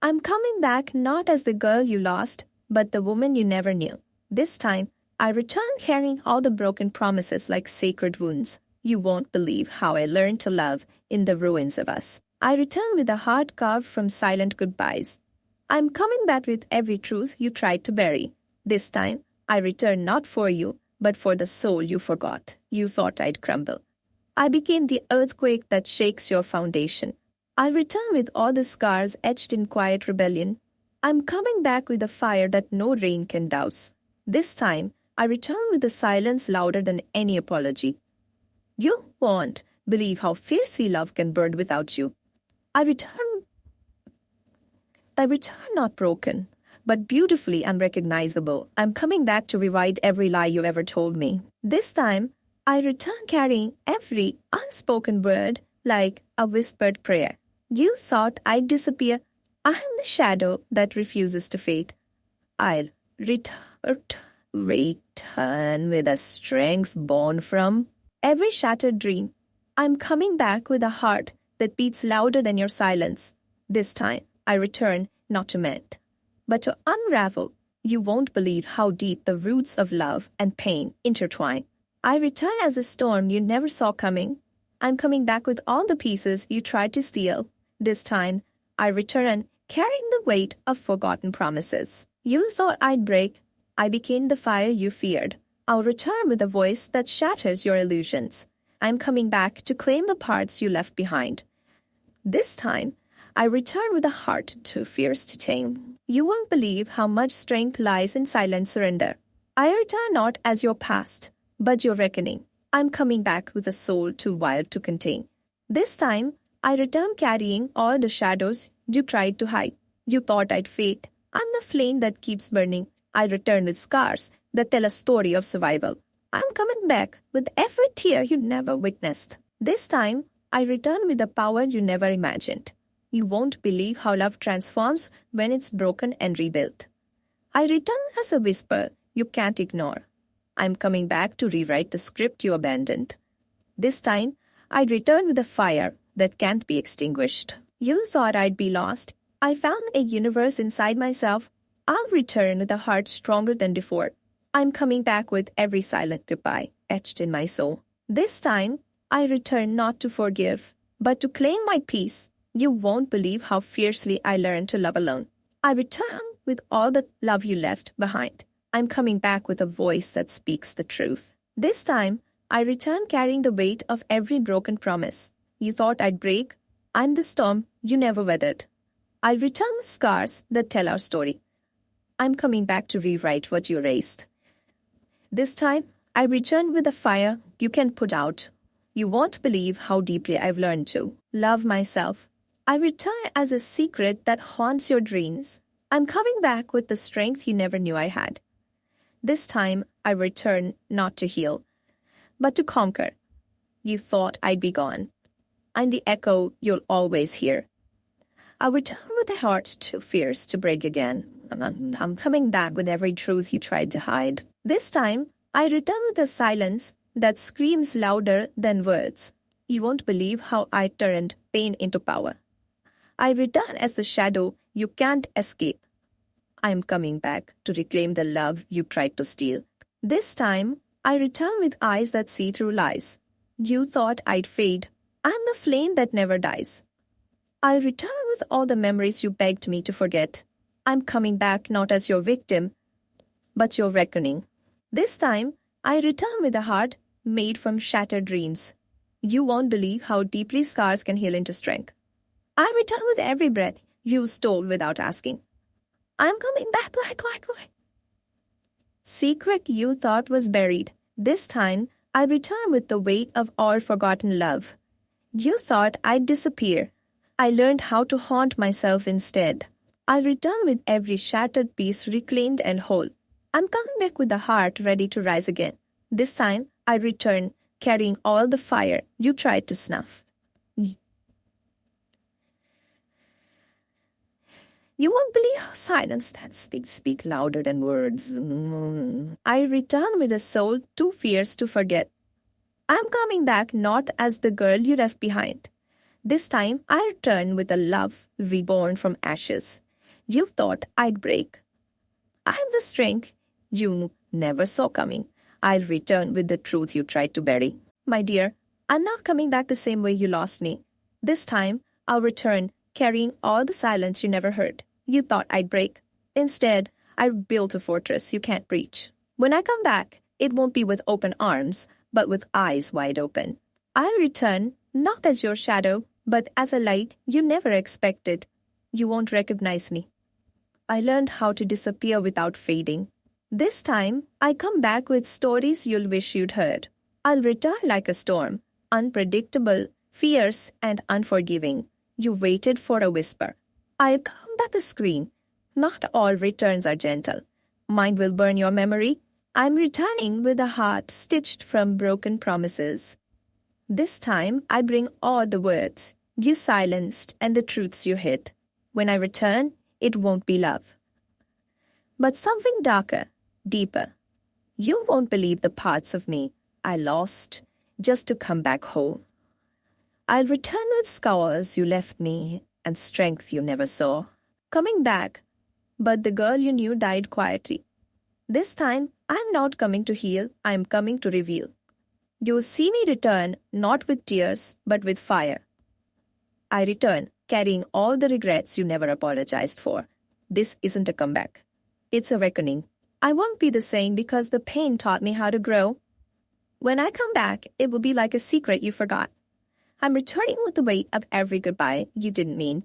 I'm coming back not as the girl you lost, but the woman you never knew. This time, I return carrying all the broken promises like sacred wounds. You won't believe how I learned to love in the ruins of us. I return with a heart carved from silent goodbyes. I'm coming back with every truth you tried to bury. This time, I return not for you, but for the soul you forgot. You thought I'd crumble. I became the earthquake that shakes your foundation. I return with all the scars etched in quiet rebellion. I'm coming back with a fire that no rain can douse. This time, I return with a silence louder than any apology. You won't believe how fiercely love can burn without you. I return not broken, but beautifully unrecognizable. I'm coming back to rewrite every lie you ever told me. This time, I return carrying every unspoken word like a whispered prayer. You thought I'd disappear. I am the shadow that refuses to fade. I'll return with a strength born from every shattered dream. I'm coming back with a heart that beats louder than your silence. This time, I return not to mend, but to unravel. You won't believe how deep the roots of love and pain intertwine. I return as a storm you never saw coming. I'm coming back with all the pieces you tried to steal. This time, I return carrying the weight of forgotten promises. You thought I'd break. I became the fire you feared. I'll return with a voice that shatters your illusions. I'm coming back to claim the parts you left behind. This time, I return with a heart too fierce to tame. You won't believe how much strength lies in silent surrender. I return not as your past, but your reckoning. I'm coming back with a soul too wild to contain. This time, I return carrying all the shadows you tried to hide. You thought I'd fade. I'm the flame that keeps burning. I return with scars that tell a story of survival. I'm coming back with every tear you never witnessed. This time, I return with a power you never imagined. You won't believe how love transforms when it's broken and rebuilt. I return as a whisper you can't ignore. I'm coming back to rewrite the script you abandoned. This time, I return with a fire that can't be extinguished. You thought I'd be lost. I found a universe inside myself. I'll return with a heart stronger than before. I'm coming back with every silent goodbye etched in my soul. This time, I return not to forgive, but to claim my peace. You won't believe how fiercely I learned to love alone. I return with all the love you left behind. I'm coming back with a voice that speaks the truth. This time, I return carrying the weight of every broken promise. You thought I'd break. I'm the storm you never weathered. I return with scars that tell our story. I'm coming back to rewrite what you erased. This time, I return with a fire you can put out. You won't believe how deeply I've learned to love myself. I return as a secret that haunts your dreams. I'm coming back with the strength you never knew I had. This time, I return not to heal, but to conquer. You thought I'd be gone. I'm the echo you'll always hear. I return with a heart too fierce to break again. I'm coming back with every truth you tried to hide. This time, I return with a silence that screams louder than words. You won't believe how I turned pain into power. I return as the shadow you can't escape. I'm coming back to reclaim the love you tried to steal. This time, I return with eyes that see through lies. You thought I'd fade. I'm the flame that never dies. I return with all the memories you begged me to forget. I'm coming back not as your victim, but your reckoning. This time, I return with a heart made from shattered dreams. You won't believe how deeply scars can heal into strength. I return with every breath you stole without asking. I'm coming back like secret you thought was buried. This time, I return with the weight of all forgotten love. You thought I'd disappear. I learned how to haunt myself instead. I return with every shattered piece reclaimed and whole. I'm coming back with a heart ready to rise again. This time, I return carrying all the fire you tried to snuff. You won't believe how silence that speak louder than words. I return with a soul too fierce to forget. I'm coming back not as the girl you left behind. This time, I return with a love reborn from ashes. You thought I'd break. I have the strength you never saw coming. I'll return with the truth you tried to bury. My dear, I'm not coming back the same way you lost me. This time, I'll return carrying all the silence you never heard. You thought I'd break. Instead, I built a fortress you can't breach. When I come back, it won't be with open arms, but with eyes wide open. I'll return not as your shadow, but as a light you never expected. You won't recognize me. I learned how to disappear without fading. This time, I come back with stories you'll wish you'd heard. I'll return like a storm, unpredictable, fierce, and unforgiving. You waited for a whisper. I'll come back the scream. Not all returns are gentle. Mine will burn your memory. I'm returning with a heart stitched from broken promises. This time, I bring all the words you silenced and the truths you hid. When I return, it won't be love, but something darker, deeper. You won't believe the parts of me I lost just to come back whole. I'll return with scars you left me and strength you never saw. Coming back, but the girl you knew died quietly. This time, I'm not coming to heal, I'm coming to reveal. You'll see me return not with tears, but with fire. I return, carrying all the regrets you never apologized for. This isn't a comeback. It's a reckoning. I won't be the same because the pain taught me how to grow. When I come back, it will be like a secret you forgot. I'm returning with the weight of every goodbye you didn't mean.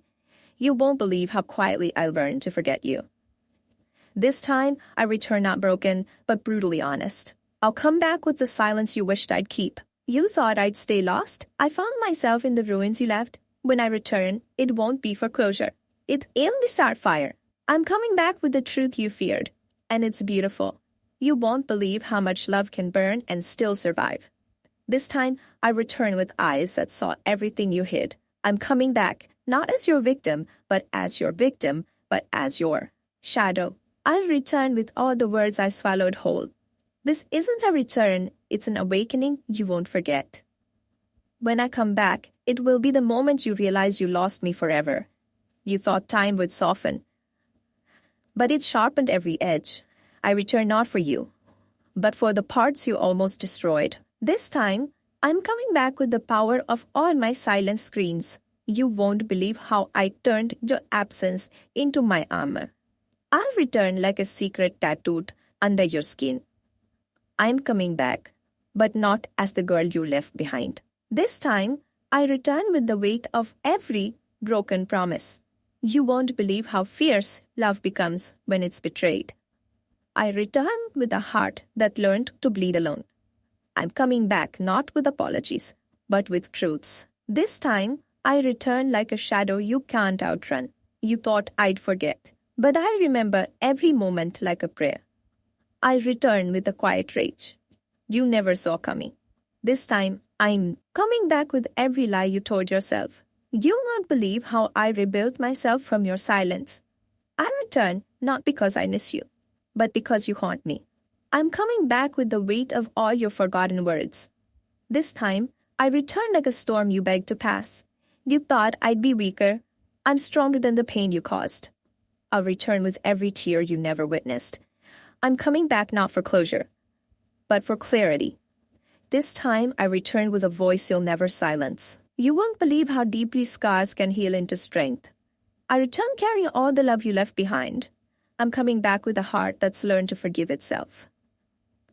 You won't believe how quietly I learned to forget you. This time, I return not broken, but brutally honest. I'll come back with the silence you wished I'd keep. You thought I'd stay lost. I found myself in the ruins you left. When I return, it won't be for closure. It'll be start fire. I'm coming back with the truth you feared, and it's beautiful. You won't believe how much love can burn and still survive. This time, I return with eyes that saw everything you hid. I'm coming back, not as your victim, but as your victim, but as your shadow. I'll return with all the words I swallowed whole. This isn't a return, it's an awakening you won't forget. When I come back, it will be the moment you realize you lost me forever. You thought time would soften, but it sharpened every edge. I return not for you, but for the parts you almost destroyed. This time, I'm coming back with the power of all my silent screams. You won't believe how I turned your absence into my armor. I'll return like a secret tattooed under your skin. I'm coming back, but not as the girl you left behind. This time, I return with the weight of every broken promise. You won't believe how fierce love becomes when it's betrayed. I return with a heart that learned to bleed alone. I'm coming back not with apologies, but with truths. This time, I return like a shadow you can't outrun. You thought I'd forget, but I remember every moment like a prayer. I return with a quiet rage you never saw coming. This time, I'm coming back with every lie you told yourself. You won't believe how I rebuilt myself from your silence. I return not because I miss you, but because you haunt me. I'm coming back with the weight of all your forgotten words. This time, I return like a storm you begged to pass. You thought I'd be weaker. I'm stronger than the pain you caused. I'll return with every tear you never witnessed. I'm coming back not for closure, but for clarity. This time, I return with a voice you'll never silence. You won't believe how deeply scars can heal into strength. I return carrying all the love you left behind. I'm coming back with a heart that's learned to forgive itself.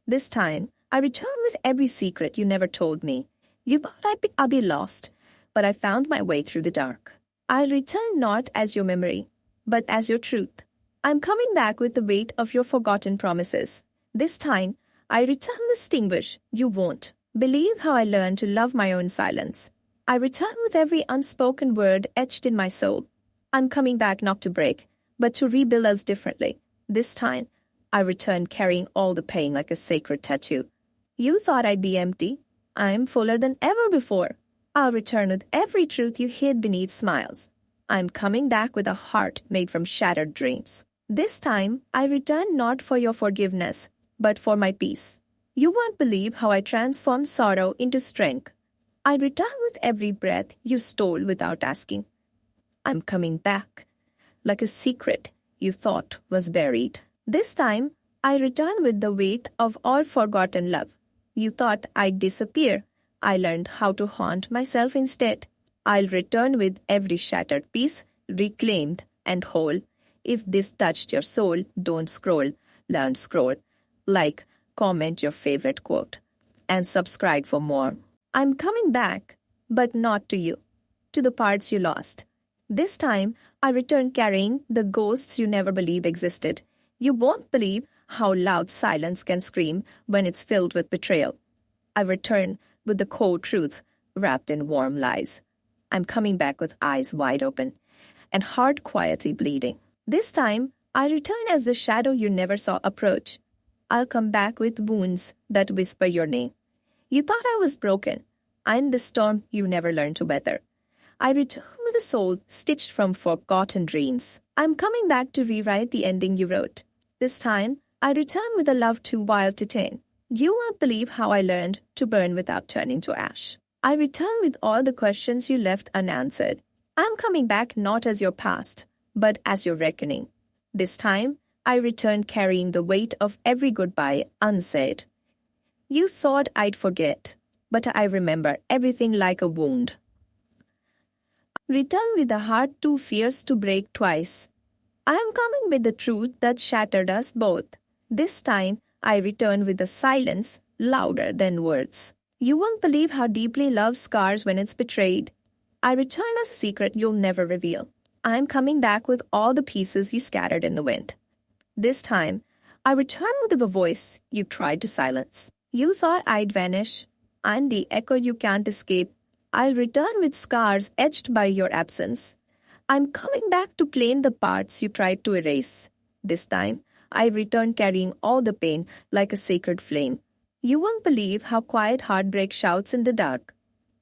This time, I return with every secret you never told me. You thought I'd be lost, but I found my way through the dark. I'll return not as your memory, but as your truth. I'm coming back with the weight of your forgotten promises. This time, I return distinguished. You won't believe how I learned to love my own silence. I return with every unspoken word etched in my soul. I'm coming back not to break, but to rebuild us differently. This time, I return carrying all the pain like a sacred tattoo. You thought I'd be empty. I'm fuller than ever before. I'll return with every truth you hid beneath smiles. I'm coming back with a heart made from shattered dreams. This time, I return not for your forgiveness, but for my peace. You won't believe how I transformed sorrow into strength. I return with every breath you stole without asking. I'm coming back, like a secret you thought was buried. This time, I return with the weight of all forgotten love. You thought I'd disappear. I learned how to haunt myself instead. I'll return with every shattered piece, reclaimed and whole. If this touched your soul, don't scroll, learn scroll. Like, comment your favorite quote, and subscribe for more. I'm coming back, but not to you, to the parts you lost. This time, I return carrying the ghosts you never believed existed. You won't believe how loud silence can scream when it's filled with betrayal. I return with the cold truth wrapped in warm lies. I'm coming back with eyes wide open and heart quietly bleeding. This time, I return as the shadow you never saw approach. I'll come back with wounds that whisper your name. You thought I was broken. I'm the storm you never learned to weather. I return with a soul stitched from forgotten dreams. I'm coming back to rewrite the ending you wrote. This time, I return with a love too wild to tame. You won't believe how I learned to burn without turning to ash. I return with all the questions you left unanswered. I'm coming back not as your past, but as your reckoning. This time, I return carrying the weight of every goodbye unsaid. You thought I'd forget, but I remember everything like a wound. Return with a heart too fierce to break twice. I am coming with the truth that shattered us both. This time, I return with a silence louder than words. You won't believe how deeply love scars when it's betrayed. I return as a secret you'll never reveal. I am coming back with all the pieces you scattered in the wind. This time, I return with a voice you tried to silence. You thought I'd vanish. I'm the echo you can't escape. I'll return with scars etched by your absence. I'm coming back to claim the parts you tried to erase. This time, I return carrying all the pain like a sacred flame. You won't believe how quiet heartbreak shouts in the dark.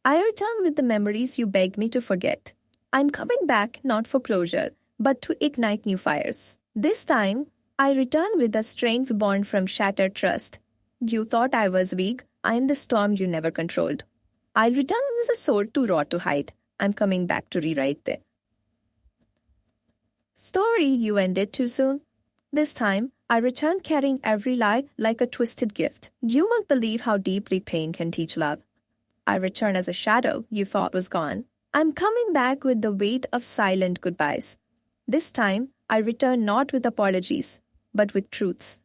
I return with the memories you begged me to forget. I'm coming back not for closure, but to ignite new fires. This time, I return with a strength born from shattered trust. You thought I was weak. I'm the storm you never controlled. I return with a sword too raw to hide. I'm coming back to rewrite the story you ended too soon. This time, I return carrying every lie like a twisted gift. You won't believe how deeply pain can teach love. I return as a shadow you thought was gone. I'm coming back with the weight of silent goodbyes. This time, I return not with apologies, but with truths.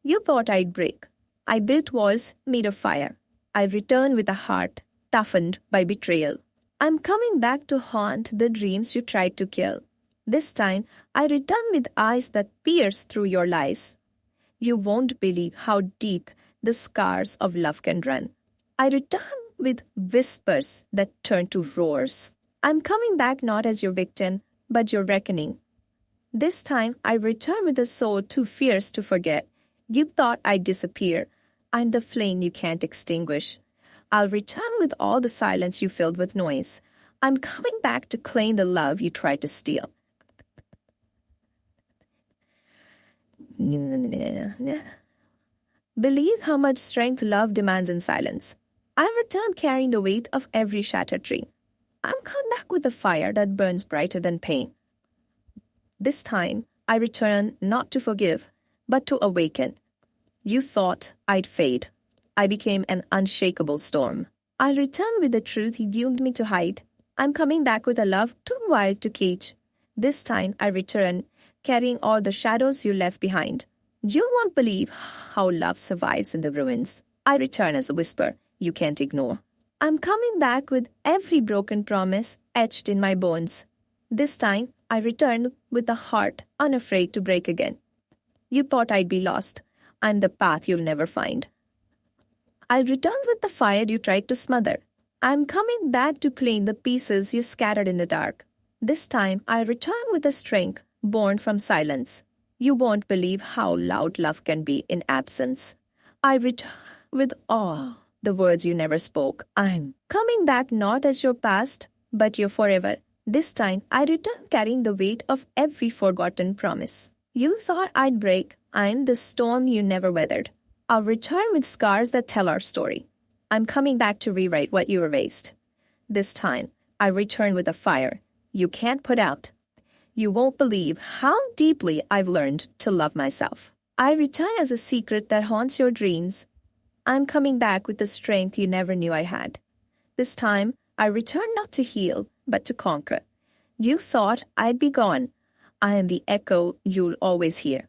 You thought I'd break. I built walls made of fire. I return with a heart toughened by betrayal. I'm coming back to haunt the dreams you tried to kill. This time, I return with eyes that pierce through your lies. You won't believe how deep the scars of love can run. I return with whispers that turn to roars. I'm coming back not as your victim, but your reckoning. This time, I return with a soul too fierce to forget. You thought I'd disappear. I'm the flame you can't extinguish. I'll return with all the silence you filled with noise. I'm coming back to claim the love you tried to steal. Believe how much strength love demands in silence. I return carrying the weight of every shattered dream. I'm coming back with a fire that burns brighter than pain. This time, I return not to forgive, but to awaken. You thought I'd fade. I became an unshakable storm. I return with the truth you doomed me to hide. I'm coming back with a love too wild to cage. This time, I return, carrying all the shadows you left behind. You won't believe how love survives in the ruins. I return as a whisper you can't ignore. I'm coming back with every broken promise etched in my bones. This time, I return with a heart unafraid to break again. You thought I'd be lost. I'm the path you'll never find. I'll return with the fire you tried to smother. I'm coming back to clean the pieces you scattered in the dark. This time, I return with a strength born from silence. You won't believe how loud love can be in absence. I return with awe, the words you never spoke. I'm coming back not as your past, but your forever. This time, I return carrying the weight of every forgotten promise. You thought I'd break. I'm the storm you never weathered. I'll return with scars that tell our story. I'm coming back to rewrite what you erased. This time, I return with a fire you can't put out. You won't believe how deeply I've learned to love myself. I return as a secret that haunts your dreams. I'm coming back with the strength you never knew I had. This time, I return not to heal, but to conquer. You thought I'd be gone. I am the echo you'll always hear.